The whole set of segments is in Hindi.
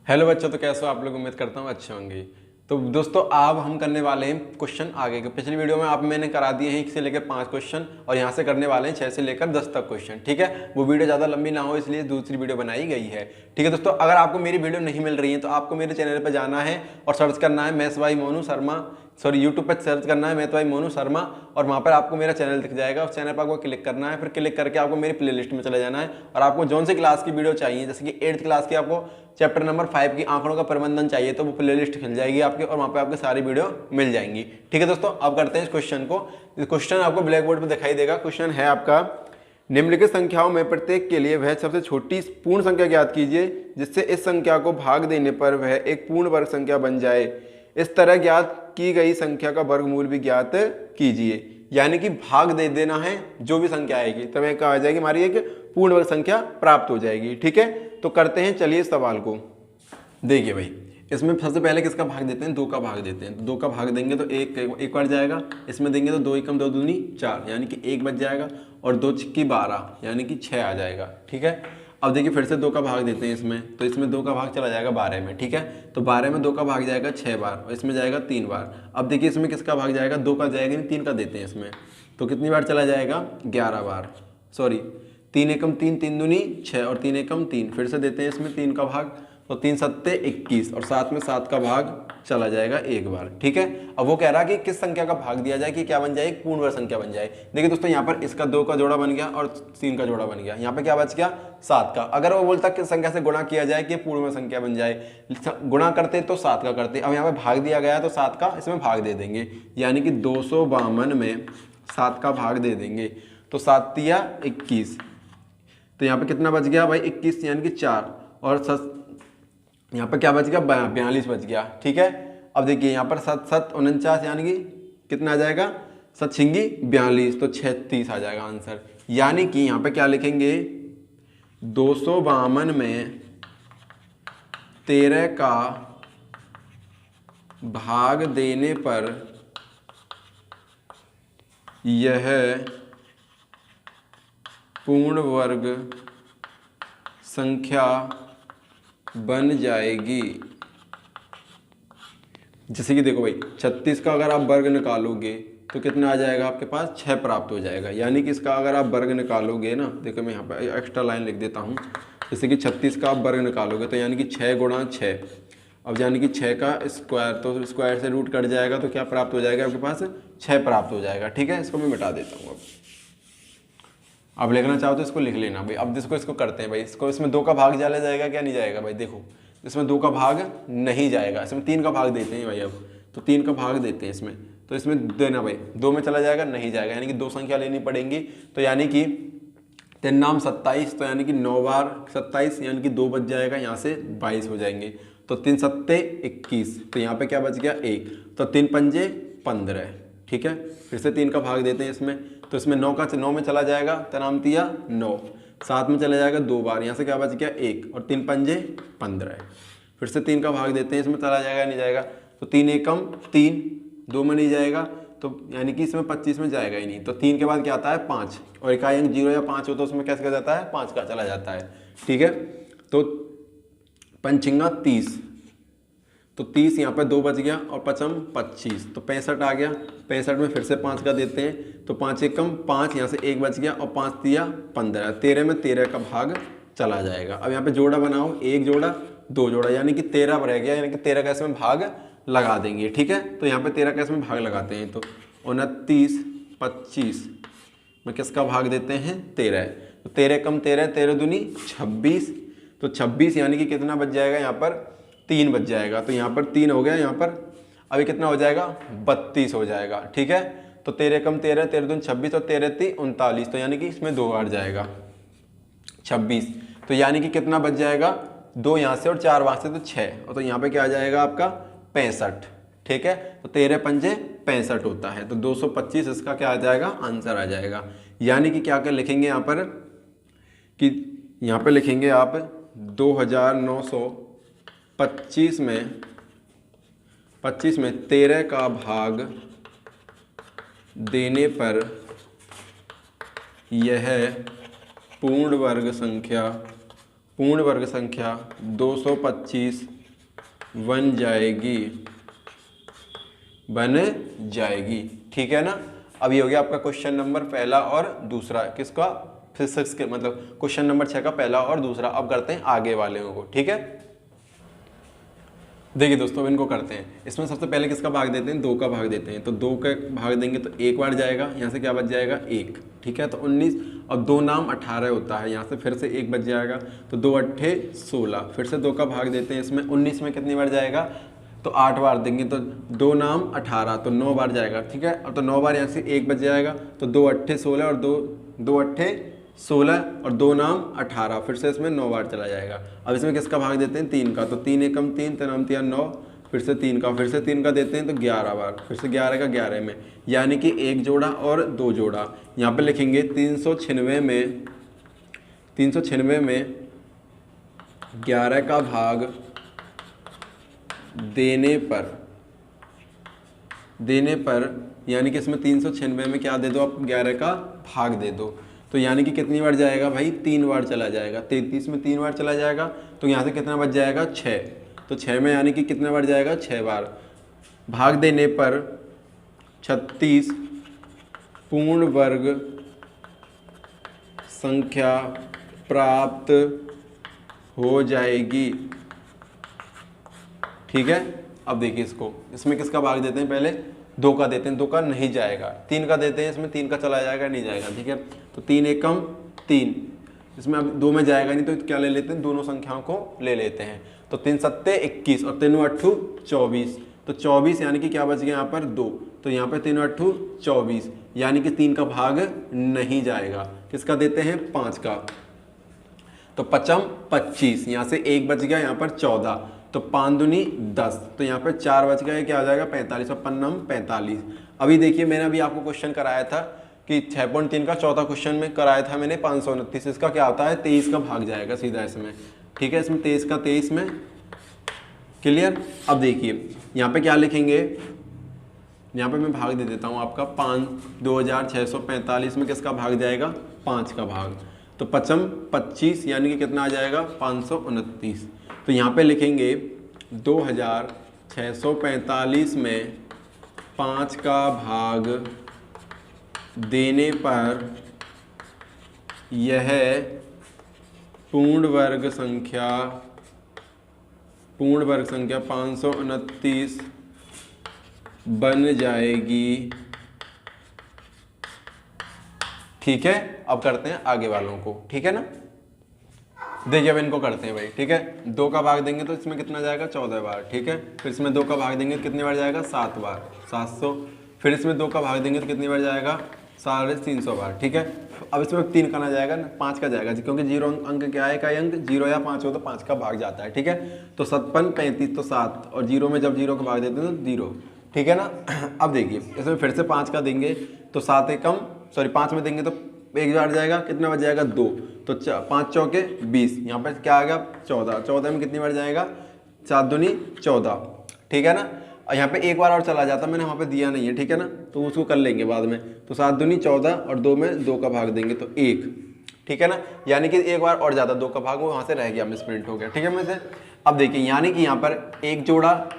हेलो बच्चों, तो कैसे हो आप लोग। उम्मीद करता हूँ अच्छे होंगे। तो दोस्तों अब हम करने वाले हैं क्वेश्चन आगे के। पिछली वीडियो में आप मैंने करा दिए हैं 1 से लेकर 5 क्वेश्चन और यहाँ से करने वाले हैं 6 से लेकर 10 तक क्वेश्चन। ठीक है, वो वीडियो ज़्यादा लंबी ना हो इसलिए दूसरी वीडियो बनाई गई है। ठीक है दोस्तों, अगर आपको मेरी वीडियो नहीं मिल रही है तो आपको मेरे चैनल पर जाना है और सर्च करना है maths by Monu Sharma. YouTube पर सर्च करना है मैथ्स बाय मोनू शर्मा और वहाँ पर आपको मेरा चैनल दिख जाएगा। उस चैनल पर आपको क्लिक करना है, फिर क्लिक करके आपको मेरी प्लेलिस्ट में चले जाना है और आपको जौन सी क्लास की वीडियो चाहिए, जैसे कि 8th क्लास की आपको चैप्टर नंबर 5 की आंकड़ों का प्रबंधन चाहिए तो वो प्लेलिस्ट खुल जाएगी आपके और वहाँ पे आपके सारी वीडियो मिल जाएंगी। ठीक है दोस्तों, अब करते हैं इस क्वेश्चन को। इस क्वेश्चन आपको ब्लैक बोर्ड पर दिखाई देगा। क्वेश्चन है आपका, निम्नलिखित संख्याओं में प्रत्येक के लिए वह सबसे छोटी पूर्ण संख्या ज्ञात कीजिए जिससे इस संख्या को भाग देने पर वह एक पूर्ण वर्ग संख्या बन जाए। इस तरह ज्ञात की गई संख्या का वर्गमूल भी ज्ञात कीजिए। यानी कि भाग दे देना है, जो भी संख्या आएगी तब क्या आ जाएगी, हमारी एक पूर्ण वर्ग संख्या प्राप्त हो जाएगी। ठीक है, तो करते हैं चलिए इस सवाल को। देखिए भाई, इसमें सबसे पहले किसका भाग देते हैं, 2 का भाग देते हैं। तो 2 का भाग देंगे तो एक बार जाएगा, इसमें देंगे तो 2 एकम 2 दूनी 4 यानी कि 1 बच जाएगा और 2 छिक्की 12 यानी कि 6 आ जाएगा। ठीक है, अब देखिए फिर से 2 का भाग देते हैं इसमें, तो इसमें 2 का भाग चला जाएगा 12 में। ठीक है, तो 12 में 2 का भाग जाएगा 6 बार और इसमें जाएगा 3 बार। अब देखिए इसमें किसका भाग जाएगा, 2 का जाएगा नहीं 3 का देते हैं इसमें, तो कितनी बार चला जाएगा, 11 बार। सॉरी, 3 एकम 3 3 दूनी 6 और 3 एकम 3, फिर से देते हैं इसमें 3 का भाग, तो 3 सत्ते 21 और साथ में 7 का भाग चला जाएगा 1 बार। ठीक है, अब वो कह रहा है कि किस संख्या का भाग दिया जाए कि क्या बन जाए, एक पूर्ण वर्ग संख्या बन जाए। देखिए दोस्तों, यहाँ पर इसका 2 का जोड़ा बन गया और 3 का जोड़ा बन गया, यहाँ पे क्या बच गया 7 का। अगर वो बोलता किस संख्या से गुणा किया जाए कि पूर्ण वर्ग संख्या बन जाए, गुणा करते तो 7 का करते। अब यहाँ पे भाग दिया गया तो 7 का इसमें भाग दे देंगे, यानी कि 252 में 7 का भाग दे देंगे तो 7 तिया 21। तो यहाँ पे कितना बच गया भाई, 21 यानी कि 4 और यहाँ पर क्या बच गया, 42 बच गया। ठीक है, अब देखिए यहाँ पर 7 7 49 यानी कि कितना आ जाएगा, 7 छिंगी 42 तो 36 आ जाएगा आंसर। यानी कि यहाँ पे क्या लिखेंगे, 252 में 13 का भाग देने पर यह पूर्ण वर्ग संख्या बन जाएगी। जैसे कि देखो भाई, 36 का अगर आप वर्ग निकालोगे तो कितना आ जाएगा आपके पास, 6 प्राप्त हो जाएगा। यानी कि इसका अगर आप वर्ग निकालोगे ना, देखो मैं यहाँ पर एक्स्ट्रा लाइन लिख देता हूँ। जैसे कि 36 का आप वर्ग निकालोगे तो यानी कि 6 गुणा 6, अब यानी कि 6 का स्क्वायर, तो स्क्वायर से रूट कट जाएगा तो क्या प्राप्त हो जाएगा आपके पास, 6 प्राप्त हो जाएगा। ठीक है, इसको मैं मिटा देता हूँ। अब लिखना चाहो तो इसको लिख लेना भाई। अब इसको करते हैं भाई, इसको इसमें 2 का भाग चला जाएगा क्या, नहीं जाएगा भाई। देखो इसमें 2 का भाग नहीं जाएगा, इसमें 3 का भाग देते हैं भाई। अब तो 3 का भाग देते हैं इसमें, तो इसमें देना भाई, 2 में चला जाएगा, नहीं जाएगा, यानी कि 2 संख्या लेनी पड़ेंगी। तो यानी कि 3 नाम 27, तो यानी कि 9 बार 27 यानी कि 2 बच जाएगा, यहाँ से 22 हो जाएंगे। तो 3 सत्ते 21, तो यहाँ पे क्या बच गया 1, तो 3 पंजे 15। ठीक है, फिर से 3 का भाग देते हैं इसमें, तो इसमें 9 में चला जाएगा, तनाम तिया 9, 7 में चला जाएगा 2 बार, यहाँ से क्या बच गया 1 और 3 पंजे 15। फिर से 3 का भाग देते हैं, इसमें चला जाएगा नहीं जाएगा, तो 3 एकम 3, 2 में नहीं जाएगा, तो यानी कि इसमें 25 में जाएगा ही नहीं। तो 3 के बाद क्या आता है 5, और इकाई अंक 0 या 5 हो तो उसमें कैसे जाता है, 5 का चला जाता है। ठीक है, तो पंचिंगा 30, तो 30 यहाँ पे 2 बच गया और 5 25, तो 65 आ गया। 65 में फिर से 5 का देते हैं, तो 5 एकम 5, यहाँ से 1 बच गया और 5 तिया 15, 13 में 13 का भाग चला जाएगा। अब यहाँ पे जोड़ा बनाओ, 1 जोड़ा 2 जोड़ा, यानी कि 13 रह गया, यानी कि 13 का इसमें भाग लगा देंगे। ठीक है, तो यहाँ पे 13 का इसमें भाग लगाते हैं, तो 29 25 में किसका भाग देते हैं, 13। तो 13 कम 13, 13 दूनी 26, तो 26 यानी कि कितना बच जाएगा, यहाँ पर 3 बच जाएगा। तो यहाँ पर 3 हो गया, यहाँ पर अभी कितना हो जाएगा, 32 हो जाएगा। ठीक है, तो 13 कम 13, 13 दूनी 26 और 13 ती 39, तो यानी कि इसमें 2 बार जाएगा 26, तो यानी कि कितना बच जाएगा, 2 यहाँ से और 4 वहाँ से, तो 6, और तो यहाँ पे क्या आ जाएगा आपका 65। ठीक है, तो 13 पंजे 65 होता है, तो 225 इसका क्या आ जाएगा, आंसर आ जाएगा। यानी कि क्या क्या लिखेंगे यहाँ पर, कि यहाँ पे लिखेंगे आप 2925 में 13 का भाग देने पर यह पूर्ण वर्ग संख्या पूर्ण वर्ग संख्या 225 बन जाएगी। ठीक है ना। अब ये हो गया आपका क्वेश्चन नंबर पहला और दूसरा, किसका, फिजिक्स के, मतलब क्वेश्चन नंबर 6 का पहला और दूसरा। अब करते हैं आगे वाले को। ठीक है, देखिए दोस्तों अब इनको करते हैं। इसमें सबसे पहले किसका भाग देते हैं, 2 का भाग देते हैं। तो 2 का भाग देंगे तो 1 बार जाएगा, यहाँ से क्या बच जाएगा 1। ठीक है, तो 19 और 2 नाम 18 होता है, यहाँ से फिर से 1 बच जाएगा, तो 2 अट्ठे 16। फिर से 2 का भाग देते हैं इसमें, 19 में कितनी बार जाएगा, तो 8 बार देंगे, तो 2 नाम 18, तो 9 बार जाएगा। ठीक है, और तो 9 बार यहाँ से 1 बच जाएगा, तो 2 अट्ठे 16 और 2 अट्ठे 16 और 2 नाम 18, फिर से इसमें 9 बार चला जाएगा। अब इसमें किसका भाग देते हैं, 3 का, तो 3 एकम 3, 3 नाम 9, फिर से 3 का, फिर से 3 का देते हैं तो 11 बार, फिर से 11 का 11 में, यानी कि 1 जोड़ा और 2 जोड़ा। यहाँ पे लिखेंगे 396 में 11 का भाग देने पर यानी कि इसमें 396 में क्या दे दो आप, 11 का भाग दे दो, तो यानी कि कितनी बार जाएगा भाई, 3 बार चला जाएगा। 33 में 3 बार चला जाएगा, तो यहाँ से कितना बच जाएगा 6, तो 6 में यानी कि कितने बार जाएगा 6 बार। भाग देने पर 36 पूर्ण वर्ग संख्या प्राप्त हो जाएगी। ठीक है, अब देखिए इसमें किसका भाग देते हैं, पहले 2 का देते हैं, 2 का नहीं जाएगा, 3 का देते हैं, इसमें 3 का चला जाएगा, नहीं जाएगा। ठीक है, तो 3 एकम 3, इसमें अब 2 में जाएगा नहीं, तो क्या ले लेते हैं, दोनों संख्याओं को ले लेते हैं। तो 3 सत्ते 21 और 3 अट्ठू 24, तो 24 यानी कि क्या बच गया यहाँ पर 2, तो यहाँ पर 3 अट्ठू 24, यानी कि 3 का भाग नहीं जाएगा। किसका देते हैं, 5 का, तो 5 25, यहाँ से 1 बच गया, यहाँ पर 14, तो 5 दूनी 10, तो यहाँ पर 4 बच गया, क्या आ जाएगा 45 और 5 45। अभी देखिए मैंने अभी आपको क्वेश्चन कराया था कि 6.3 का चौथा क्वेश्चन में कराया था मैंने 529, इसका क्या होता है 23 का भाग जाएगा सीधा इसमें। ठीक है, इसमें 23 का 23 में, क्लियर। अब देखिए यहाँ पे क्या लिखेंगे, यहाँ पे मैं भाग दे देता हूँ आपका 2645 में किसका भाग जाएगा, 5 का भाग, तो 5 25 यानी कि कितना आ जाएगा 529। तो यहाँ पे लिखेंगे 2645 में 5 का भाग देने पर यह पूर्ण वर्ग संख्या 529 बन जाएगी। ठीक है, अब करते हैं आगे वालों को। ठीक है ना, देखिए अब इनको करते हैं भाई। ठीक है, 2 का भाग देंगे तो इसमें कितना जाएगा 14 बार। ठीक है, फिर इसमें 2 का भाग देंगे तो कितनी बार जाएगा 7 बार, 700। फिर इसमें 2 का भाग देंगे तो कितनी बार जाएगा 350 बार। ठीक है, अब इसमें 3 का ना जाएगा ना, 5 का जाएगा, क्योंकि 0 अंक क्या है, का अंक 0 या 5 हो तो 5 का भाग जाता है। ठीक है, तो 57 35 तो 7, और 0 में जब 0 का भाग देते हैं तो 0। ठीक है ना। अब देखिए इसमें फिर से 5 का देंगे तो 5 में देंगे तो 1 बार जाएगा, कितना बच जाएगा 2, तो 5 चौके 20, यहाँ पर क्या आ गया 14, 14 में कितनी बार जाएगा 7 दूनी 14। ठीक है ना, और यहाँ पे 1 बार और चला जाता, मैंने वहाँ पे दिया नहीं है। ठीक है ना, तो उसको कर लेंगे बाद में। तो 7 दूनी 14 और 2 में 2 का भाग देंगे तो 1। ठीक है ना, यानी कि 1 बार और ज़्यादा 2 का भाग वो वहाँ से रह गया, मिसप्रिंट हो गया। ठीक है, मैं से अब देखिए यानी कि यहाँ पर 1 जोड़ा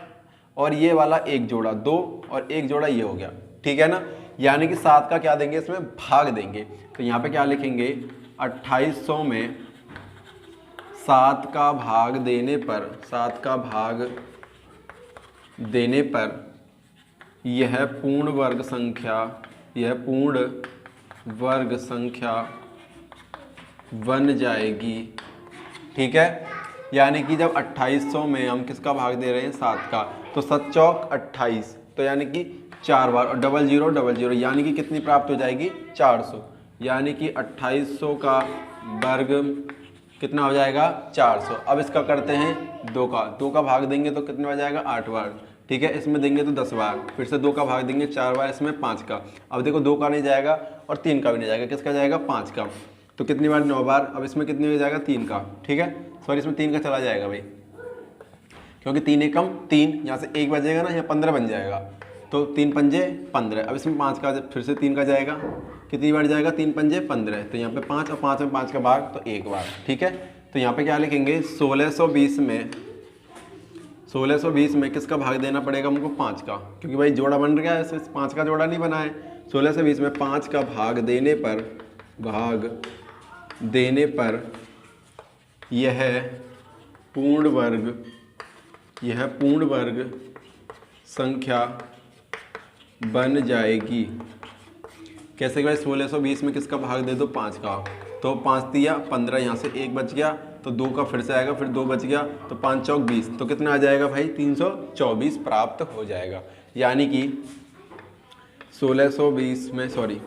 और ये वाला 1 जोड़ा 2 और 1 जोड़ा ये हो गया। ठीक है ना, यानी कि 7 का क्या देंगे इसमें भाग देंगे, तो यहाँ पे क्या लिखेंगे 2800 में 7 का भाग देने पर यह पूर्ण वर्ग संख्या बन जाएगी। ठीक है, यानी कि जब 2800 में हम किसका भाग दे रहे हैं 7 का, तो 7 चौक 28, तो यानी कि 4 बार, और 00 00 यानी कि कितनी प्राप्त हो जाएगी 400, यानी कि 2800 का वर्ग कितना हो जाएगा 400। अब इसका करते हैं 2 का भाग देंगे तो कितने बार जाएगा 8 बार। ठीक है, इसमें देंगे तो 10 बार, फिर से 2 का भाग देंगे 4 बार, इसमें 5 का। अब देखो 2 का नहीं जाएगा और 3 का भी नहीं जाएगा, किसका जाएगा 5 का, तो कितनी बार 9 बार। अब इसमें कितनी बार जाएगा 3 का। ठीक है, सॉरी इसमें 3 का चला जाएगा भाई, क्योंकि 3 एकम 3, यहाँ से 1 बजेगा ना, यहाँ 15 बन जाएगा, तो 3 पंजे 15। अब इसमें 5 का फिर से 3 का जाएगा, कितनी बार जाएगा 3 पंजे 15, तो यहाँ पे 5 और 5 में 5 का भाग तो 1 बार। ठीक है, तो यहाँ पे क्या लिखेंगे 1620 में किसका भाग देना पड़ेगा हमको 5 का, क्योंकि भाई जोड़ा बन गया है, 5 का जोड़ा नहीं बना है। 1620 में 5 का भाग देने पर यह पूर्ण वर्ग संख्या बन जाएगी। कैसे भाई 1620 में किसका भाग दे दो 5 का, तो 5 दिया 15, यहाँ से 1 बच गया तो 2 का फिर से आएगा, फिर 2 बच गया तो 5 चौक 20, तो कितना आ जाएगा भाई 324 प्राप्त हो जाएगा। यानी कि 1620 में सॉरी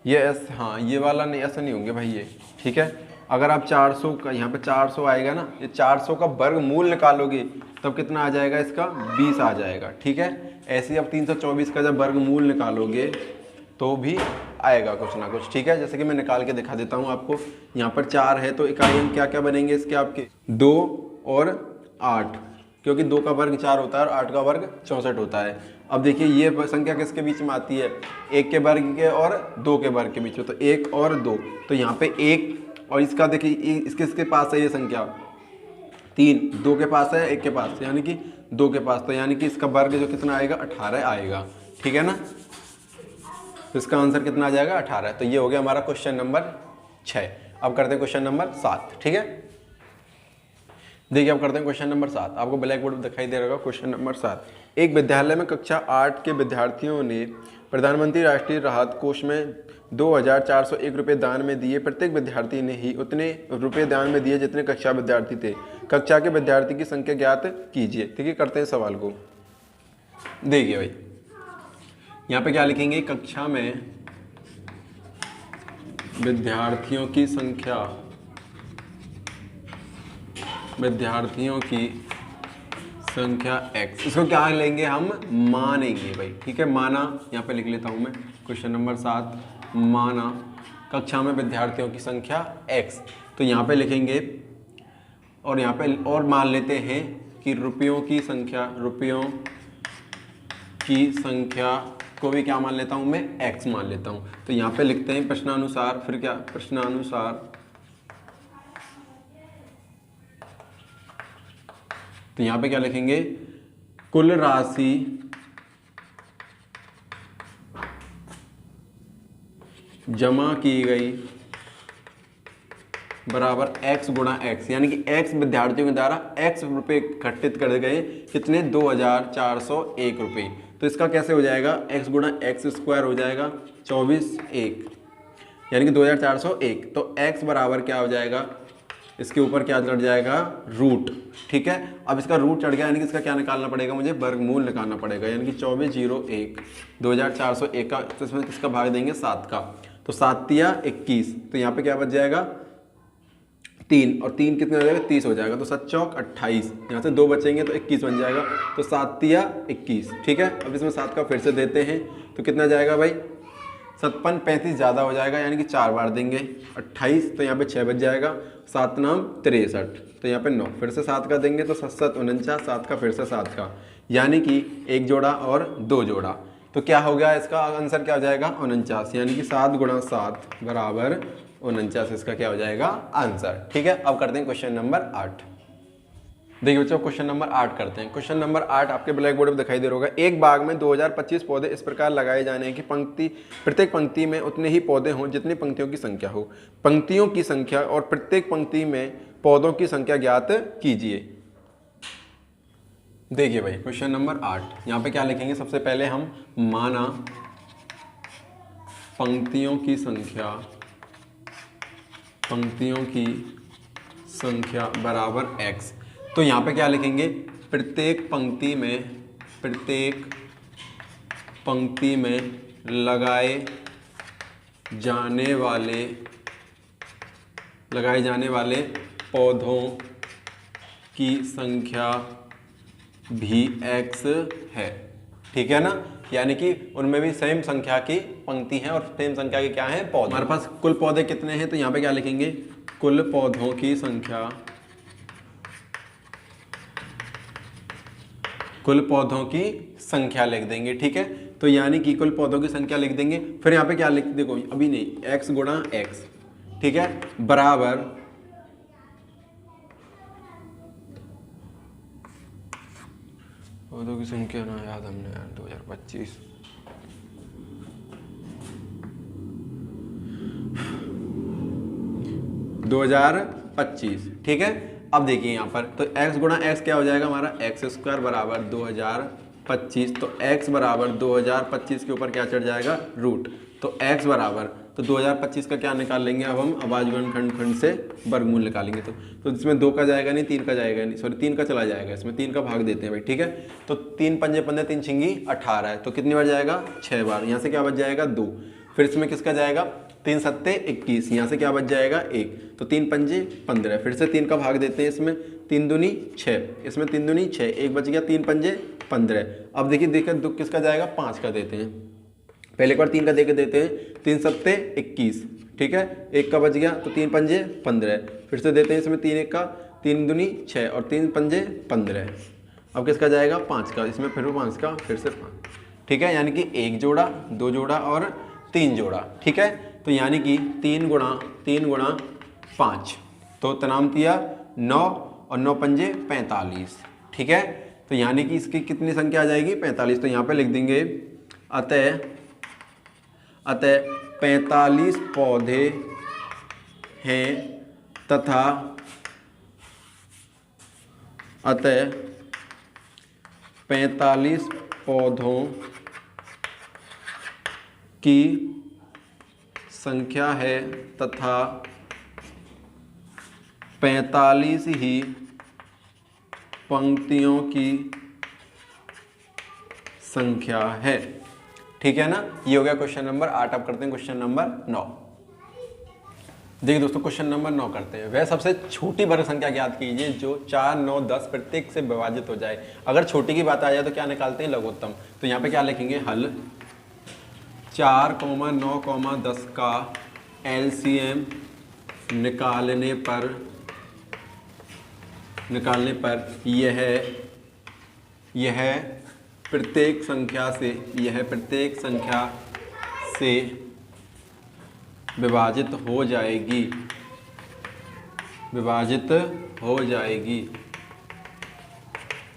ये हाँ ये वाला नहीं, ऐसा नहीं होंगे भाई ये, ठीक है। अगर आप 400 का यहाँ पे 400 आएगा ना, ये 400 का वर्गमूल निकालोगे तब कितना आ जाएगा इसका 20 आ जाएगा, ठीक है। ऐसे ही अब 324 का जब वर्गमूल निकालोगे तो भी आएगा कुछ ना कुछ, ठीक है। जैसे कि मैं निकाल के दिखा देता हूँ आपको। यहाँ पर 4 है तो इकाई क्या क्या बनेंगे इसके आपके 2 और 8, क्योंकि 2 का वर्ग 4 होता है और 8 का वर्ग 64 होता है। अब देखिए ये संख्या किसके बीच में आती है, 1 के वर्ग के और 2 के वर्ग के बीच में, तो 1 और 2, तो यहाँ पे 1 और इसका देखिए इसके पास है ये संख्या 3, 2 के पास है 1 के पास, यानी कि 2 के पास, तो यानी कि इसका वर्ग जो कितना आएगा 18 आएगा, ठीक है ना। तो इसका आंसर कितना आ जाएगा 18। तो ये हो गया हमारा क्वेश्चन नंबर 6। अब करते हैं क्वेश्चन नंबर 7, ठीक है। देखिए अब करते हैं क्वेश्चन नंबर 7। आपको ब्लैक बोर्ड दिखाई दे रहा होगा। क्वेश्चन नंबर 7, एक विद्यालय में कक्षा 8 के विद्यार्थियों ने प्रधानमंत्री राष्ट्रीय राहत कोष में 2401 रुपये दान में दिए। प्रत्येक विद्यार्थी ने ही उतने रुपये दान में दिए जितने कक्षा विद्यार्थी थे। कक्षा के विद्यार्थी की संख्या ज्ञात कीजिए। ठीक है, करते हैं सवाल को। देखिए भाई यहाँ पे क्या लिखेंगे, कक्षा में विद्यार्थियों की संख्या x, इसको क्या लेंगे हम, मानेंगे भाई। ठीक है, माना, यहाँ पे लिख लेता हूँ मैं। क्वेश्चन नंबर 7, माना कक्षा में विद्यार्थियों की संख्या x, तो यहाँ पे लिखेंगे और यहाँ पे और मान लेते हैं कि रुपयों की संख्या को भी क्या मान लेता हूँ मैं, x मान लेता हूँ। तो यहाँ पे लिखते हैं प्रश्नानुसार, फिर क्या, प्रश्नानुसार, तो यहाँ पे क्या लिखेंगे, कुल राशि जमा की गई बराबर x गुणा x, यानी कि x विद्यार्थियों के द्वारा x रुपये इकट्ठित कर गए, कितने, 2401 रुपये। तो इसका कैसे हो जाएगा, x गुणा x स्क्वायर हो जाएगा 24/1, यानी कि 2401। तो x बराबर क्या हो जाएगा, इसके ऊपर क्या चढ़ जाएगा, रूट। ठीक है, अब इसका रूट चढ़ गया, यानी कि इसका क्या निकालना पड़ेगा, मुझे वर्गमूल निकालना पड़ेगा, यानी कि 24/01 2401 का, तो इसमें किसका भाग देंगे, 7 का। तो 7 या 21, तो यहाँ पे क्या बच जाएगा 3, और 3 कितने हो जाएगा, 30 हो जाएगा। तो 7 चौक 28, यहाँ से 2 बचेंगे तो 21 बन जाएगा। तो 7 या 21। ठीक है, अब इसमें 7 का फिर से देते हैं तो कितना जाएगा भाई, 57 35 ज़्यादा हो जाएगा, यानी कि 4 बार देंगे 28, तो यहाँ पे 6 बच जाएगा। 7 नाम 63, तो यहाँ पे 9, फिर से 7 का देंगे तो 7 7 49, 7 का फिर से 7 का, यानी कि 1 जोड़ा और 2 जोड़ा। तो क्या हो गया, इसका आंसर क्या हो जाएगा, 49, यानी कि 7 गुणा 7 बराबर 49, इसका क्या हो जाएगा आंसर। ठीक है, अब करते हैं क्वेश्चन नंबर 8। देखिए बच्चों, क्वेश्चन नंबर 8 करते हैं। क्वेश्चन नंबर 8 आपके ब्लैक बोर्ड पर दिखाई दे रहा होगा। एक बाग में 2025 पौधे इस प्रकार लगाए जाने हैं कि प्रत्येक पंक्ति में उतने ही पौधे हों जितनी पंक्तियों की संख्या हो। पंक्तियों की संख्या और प्रत्येक पंक्ति में पौधों की संख्या ज्ञात कीजिए। देखिए भाई क्वेश्चन नंबर 8, यहाँ पे क्या लिखेंगे, सबसे पहले हम माना पंक्तियों की संख्या बराबर x। तो यहाँ पे क्या लिखेंगे, प्रत्येक पंक्ति में लगाए जाने वाले पौधों की संख्या भी x है। ठीक है ना, यानी कि उनमें भी सेम संख्या की पंक्ति है और सेम संख्या के क्या है, पौधे। हमारे पास कुल पौधे कितने हैं, तो यहाँ पे क्या लिखेंगे, कुल पौधों की संख्या लिख देंगे। ठीक है, तो यानी कि कुल पौधों की संख्या लिख देंगे। फिर यहाँ पे क्या लिख, देखो अभी नहीं, x गुणा x, ठीक है, बराबर पौधों की संख्या ना याद हमने यार 2025। दो हजार 25, ठीक है। अब देखिए यहाँ पर तो x गुणा x क्या हो जाएगा हमारा, एक्स स्क्वायर बराबर 2025। तो x बराबर 2025 के ऊपर क्या चढ़ जाएगा, रूट। तो x बराबर, तो 2025 का क्या निकाल लेंगे अब हम, अभाज्य खंड से वर्गमूल निकालेंगे। तो इसमें 2 का जाएगा नहीं, 3 का जाएगा नहीं, सॉरी 3 का चला जाएगा, इसमें 3 का भाग देते हैं भाई, ठीक है। तो 3 पंजे 15, 3 छिंगी 18 है, तो कितनी बार जाएगा, 6 बार। यहाँ से क्या बच जाएगा, 2। फिर इसमें किसका जाएगा, 3 सत्ते 21, यहाँ से क्या बच जाएगा, 1। तो 3 पंजे 15, फिर से 3 का भाग देते हैं इसमें, 3 दूनी 6, इसमें 3 दूनी 6, 1 बच गया, 3 पंजे 15। अब देखिए दुख किसका जाएगा, 5 का देते हैं। पहले एक बार 3 का दे के देते हैं, 3 सत्ते 21, ठीक है, 1 का बच गया, तो 3 पंजे 15, फिर से देते हैं इसमें 3 1 का, 3 दूनी 6 और 3 पंजे 15। अब किसका जाएगा, 5 का, इसमें फिर 5 का, फिर से 5, ठीक है। यानी कि 1 जोड़ा, 2 जोड़ा और 3 जोड़ा, ठीक है। तो यानी कि 3 गुणा 5, तो तनामतिया 9 और 9 पंजे 45, ठीक है। तो यानी कि इसकी कितनी संख्या आ जाएगी, 45। तो यहाँ पे लिख देंगे अतः 45 पौधे हैं तथा अतः 45 पौधों की संख्या है तथा 45 ही पंक्तियों की संख्या है, ठीक है ना। ये हो गया क्वेश्चन नंबर 8। अब करते हैं क्वेश्चन नंबर 9। देखिए दोस्तों क्वेश्चन नंबर 9 करते हैं। वह सबसे छोटी वर्ग संख्या ज्ञात कीजिए जो 4, 9, 10 प्रत्येक से विभाजित हो जाए। अगर छोटी की बात आ जाए तो क्या निकालते हैं, लघुत्तम। तो यहाँ पे क्या लिखेंगे, हल 4, 9, 10 का एलसीएम निकालने पर यह प्रत्येक संख्या से विभाजित हो जाएगी।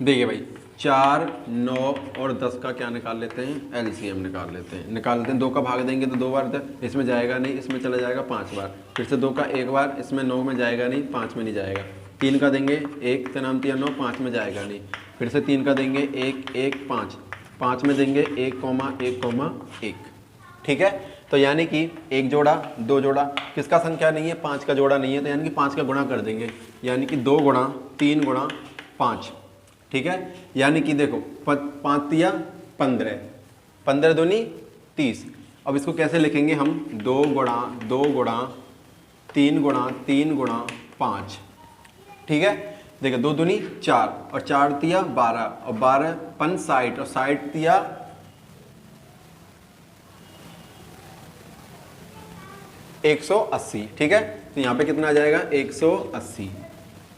देखिए भाई 4, 9 और 10 का क्या निकाल लेते हैं, एलसीएम निकाल लेते हैं। 2 का भाग देंगे तो 2 बार, इसमें जाएगा नहीं, इसमें चला जाएगा 5 बार। फिर से 2 का 1 बार, इसमें 9 में जाएगा नहीं, 5 में नहीं जाएगा। 3 का देंगे 1, 3 9, 5 में जाएगा नहीं। फिर से 3 का देंगे 1, 1, 5, 5 में देंगे 1,1,1, ठीक है। तो यानी कि 1 जोड़ा, 2 जोड़ा, किसका संख्या नहीं है, 5 का जोड़ा नहीं है, तो यानी कि 5 का गुणा कर देंगे, यानी कि 2 गुणा 3 गुणा 5, ठीक है। यानी कि देखो 5 तिया 15, 15 दूनी 30। अब इसको कैसे लिखेंगे हम, 2 गुणा 3 गुणा 3 गुणा 5, ठीक है। देखो 2 दूनी 4 और 4 तिया 12 और 12 पन 60 और 60 तिया 180, ठीक है। तो यहाँ पे कितना आ जाएगा, 180,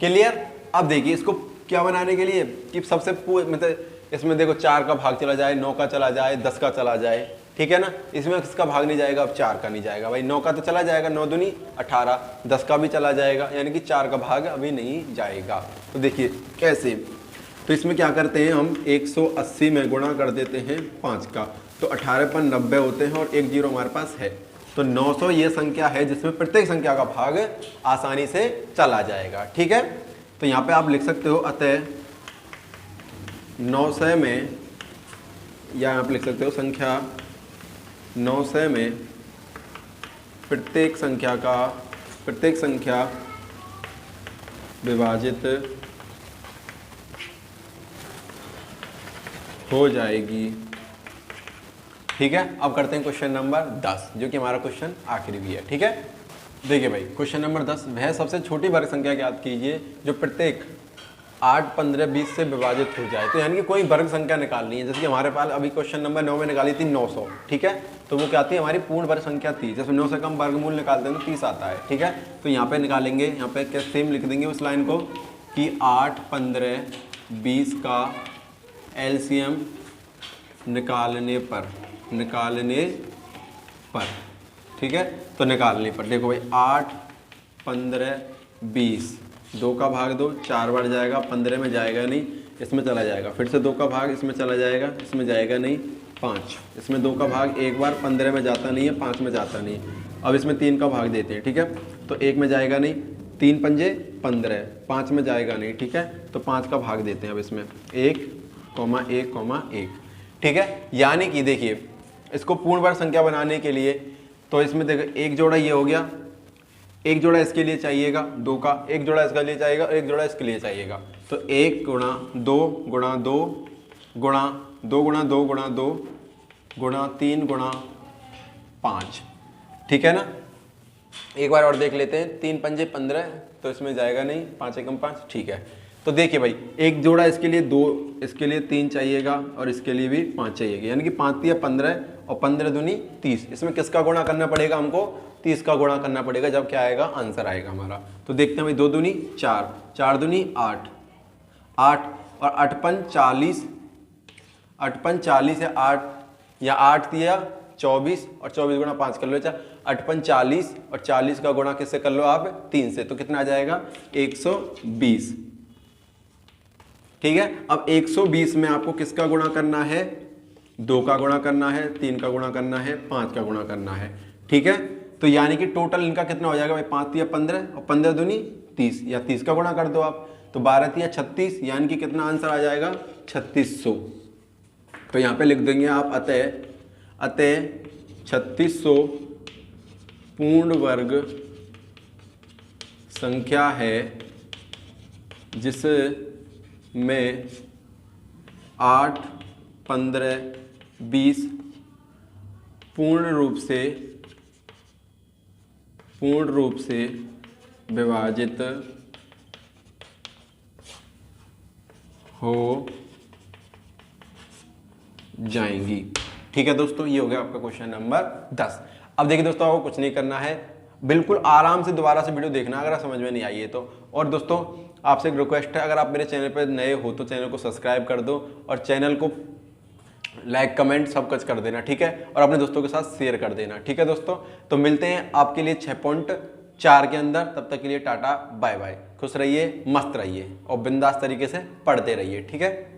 क्लियर। अब देखिए इसको क्या बनाने के लिए कि सबसे मतलब इसमें देखो 4 का भाग चला जाए, 9 का चला जाए, 10 का चला जाए, ठीक है ना। इसमें किसका भाग नहीं जाएगा, अब 4 का नहीं जाएगा भाई। 9 का तो चला जाएगा, 9 दूनी 18, 10 का भी चला जाएगा, यानी कि 4 का भाग अभी नहीं जाएगा। तो देखिए कैसे, तो इसमें क्या करते हैं हम, 180 में गुणा कर देते हैं 5 का, तो 18 पर 90 होते हैं और 1 जीरो हमारे पास है। तो 900 ये संख्या है जिसमें प्रत्येक संख्या का भाग आसानी से चला जाएगा, ठीक है। तो यहाँ पे आप लिख सकते हो अतः 900 में, या आप लिख सकते हो संख्या 900 में प्रत्येक संख्या विभाजित हो जाएगी, ठीक है। अब करते हैं क्वेश्चन नंबर 10, जो कि हमारा क्वेश्चन आखिरी भी है, ठीक है। देखिए भाई क्वेश्चन नंबर 10, वह सबसे छोटी वर्ग संख्या ज्ञात कीजिए जो प्रत्येक 8, 15, 20 से विभाजित हो जाए। तो यानी कि कोई वर्ग संख्या निकालनी है, जैसे कि हमारे पास अभी क्वेश्चन नंबर 9 में निकाली थी 900, ठीक है। तो वो क्या आती है, हमारी पूर्ण वर्ग संख्या 30। जैसे 9 से कम वर्गमूल निकालते हैं तो 30 आता है, ठीक है। तो यहाँ पे निकालेंगे, यहाँ पे क्या सेम लिख देंगे उस लाइन को कि 8, 15, 20 का एलसीएम निकालने पर, ठीक है। तो निकालने पर देखो भाई 8, 15, 20 2 का भाग 2 4 बार जाएगा, 15 में जाएगा नहीं, इसमें चला जाएगा। फिर से 2 का भाग इसमें चला जाएगा, इसमें जाएगा नहीं। 5, इसमें 2 का भाग एक बार, 15 में जाता नहीं है, 5 में जाता नहीं। अब इसमें 3 का भाग देते हैं, ठीक है। तो 1 में जाएगा नहीं, 3 पंजे 15, 5 में जाएगा नहीं, ठीक है। तो 5 का भाग देते हैं अब इसमें 1,1,1, ठीक है। यानी कि देखिए इसको पूर्ण वर्ग संख्या बनाने के लिए तो इसमें देखो एक जोड़ा ये हो गया, एक जोड़ा इसके लिए चाहिएगा 2 का, एक जोड़ा इसके लिए चाहिएगा, एक जोड़ा इसके लिए चाहिएगा। तो 1 गुणा 2 गुणा 2 गुणा 2 गुणा 2 गुणा 2 गुणा 3 गुणा 5, ठीक है ना। एक बार और देख लेते हैं, 3 पंजे 15, तो इसमें जाएगा नहीं, 5 एकम 5, ठीक है। तो देखिए भाई एक जोड़ा इसके लिए 2, इसके लिए 3 चाहिएगा और इसके लिए भी 5 चाहिएगा, यानी कि 5 या 15 और 15 दूनी 30। इसमें किसका गुणा करना पड़ेगा हमको? 30 का गुणा करना पड़ेगा, जब क्या आएगा? आंसर आएगा हमारा। तो देखते हैं भाई 2 दूनी 4, 4 दूनी 8, 8 और 8 पन 40, 8 पन 40 या 8 या 8 दिया 24 और 24 गुणा 5 कर लो, 8 पन 40 और 40 का गुणा किससे कर लो आप? 3 से। तो कितना आ जाएगा? 120, ठीक है। अब 120 में आपको किसका गुणा करना है? 2 का गुणा करना है, 3 का गुणा करना है, 5 का गुणा करना है, ठीक है। तो यानी कि टोटल इनका कितना हो जाएगा भाई? 5 या 15 और 15 दूनी 30, या 30 का गुणा कर दो आप, तो 12 या 36, यानी कि कितना आंसर आ जाएगा? 3600। तो यहाँ पे लिख देंगे आप अतः 3600 पूर्ण वर्ग संख्या है जिसमें 8, 15, 20 पूर्ण रूप से विभाजित हो जाएंगी, ठीक है दोस्तों। ये हो गया आपका क्वेश्चन नंबर 10। अब देखिए दोस्तों, आपको कुछ नहीं करना है, बिल्कुल आराम से दोबारा से वीडियो देखना अगर समझ में नहीं आई है तो। और दोस्तों आपसे एक रिक्वेस्ट है, अगर आप मेरे चैनल पर नए हो तो चैनल को सब्सक्राइब कर दो और चैनल को लाइक कमेंट सब कुछ कर देना, ठीक है। और अपने दोस्तों के साथ शेयर कर देना, ठीक है दोस्तों। तो मिलते हैं आपके लिए 6.4 के अंदर, तब तक के लिए टाटा बाय बाय। खुश रहिए, मस्त रहिए और बिंदास तरीके से पढ़ते रहिए, ठीक है।